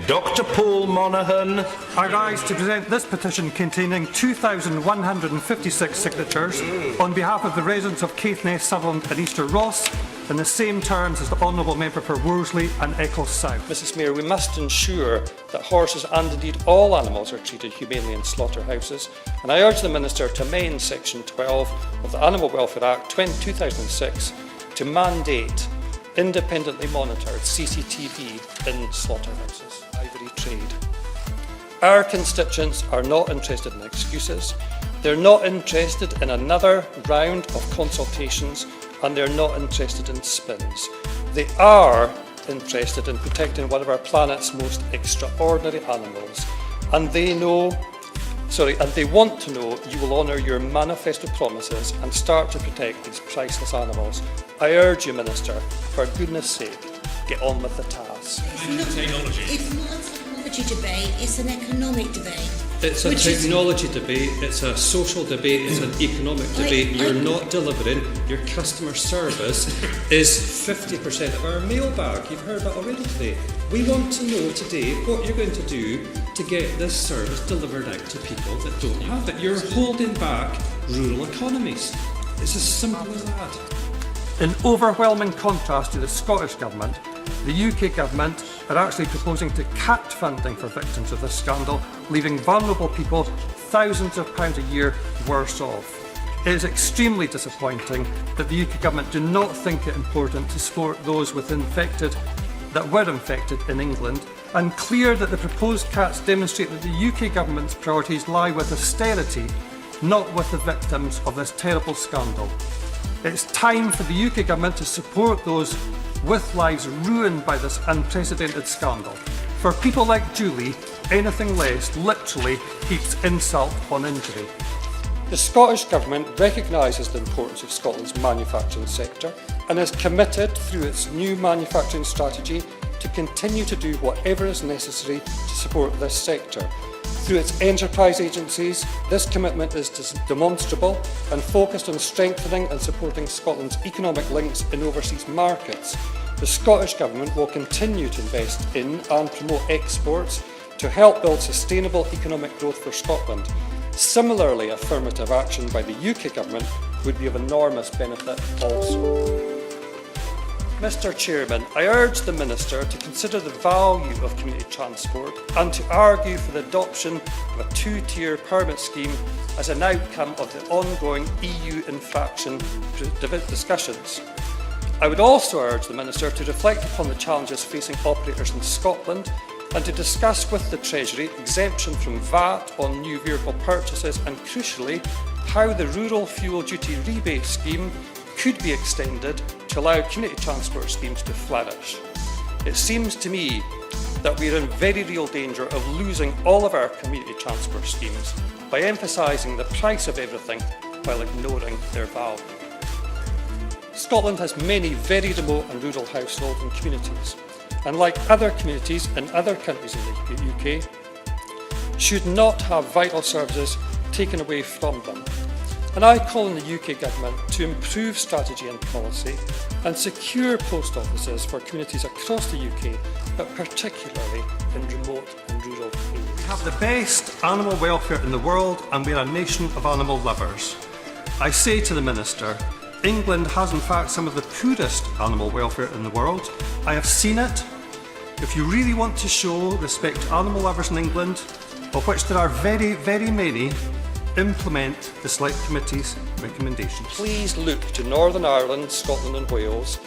Dr Monaghan. I rise to present this petition containing 2,156 signatures on behalf of the residents of Caithness, Sutherland and Easter Ross, in the same terms as the Honourable Member for Worsley and Eccles South. Mrs Mayor, we must ensure that horses and indeed all animals are treated humanely in slaughterhouses, and I urge the Minister to amend Section 12 of the Animal Welfare Act 2006 to mandate independently monitored CCTV in slaughterhouses. Ivory trade. Our constituents are not interested in excuses, they're not interested in another round of consultations, and they're not interested in spins. They are interested in protecting one of our planet's most extraordinary animals, and they want to know you will honour your manifesto promises and start to protect these priceless animals. I urge you, Minister, for goodness sake, get on with the task. It's not a technology debate, it's an economic debate. It's a technology debate, it's a social debate, it's an economic debate. You're not delivering. Your customer service is 50% of our mailbag. You've heard that already today. We want to know today what you're going to do to get this service delivered out to people that don't have it. You're holding back rural economies. It's as simple as that. In overwhelming contrast to the Scottish Government, the UK Government are actually proposing to cut funding for victims of this scandal, leaving vulnerable people thousands of pounds a year worse off. It is extremely disappointing that the UK Government do not think it important to support those that were infected in England, and clear that the proposed cuts demonstrate that the UK Government's priorities lie with austerity, not with the victims of this terrible scandal. It's time for the UK Government to support those with lives ruined by this unprecedented scandal. For people like Julie, anything less literally heaps insult on injury. The Scottish Government recognises the importance of Scotland's manufacturing sector and is committed through its new manufacturing strategy to continue to do whatever is necessary to support this sector. Through its enterprise agencies, this commitment is demonstrable and focused on strengthening and supporting Scotland's economic links in overseas markets. The Scottish Government will continue to invest in and promote exports to help build sustainable economic growth for Scotland. Similarly, affirmative action by the UK Government would be of enormous benefit also. Mr Chairman, I urge the Minister to consider the value of community transport and to argue for the adoption of a two-tier permit scheme as an outcome of the ongoing EU infraction discussions. I would also urge the Minister to reflect upon the challenges facing operators in Scotland and to discuss with the Treasury exemption from VAT on new vehicle purchases and, crucially, how the Rural Fuel Duty Rebate Scheme could be extended to allow community transport schemes to flourish. It seems to me that we are in very real danger of losing all of our community transport schemes by emphasising the price of everything while ignoring their value. Scotland has many very remote and rural households and communities, and like other communities in other countries in the UK, should not have vital services taken away from them. And I call on the UK Government to improve strategy and policy and secure post offices for communities across the UK, but particularly in remote and rural areas. We have the best animal welfare in the world, and we are a nation of animal lovers. I say to the Minister, England has in fact some of the poorest animal welfare in the world. I have seen it. If you really want to show respect to animal lovers in England, of which there are very, very many, implement the Select Committee's recommendations. Please look to Northern Ireland, Scotland and Wales.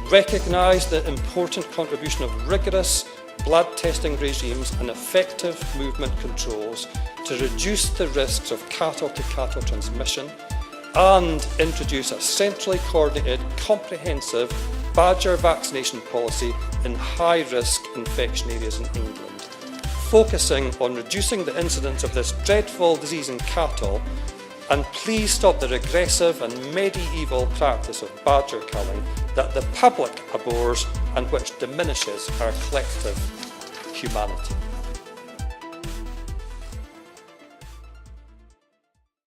Recognise the important contribution of rigorous blood testing regimes and effective movement controls to reduce the risks of cattle-to-cattle transmission, and introduce a centrally coordinated, comprehensive badger vaccination policy in high-risk infection areas in England, focusing on reducing the incidence of this dreadful disease in cattle, and please stop the regressive and medieval practice of badger culling that the public abhors and which diminishes our collective humanity.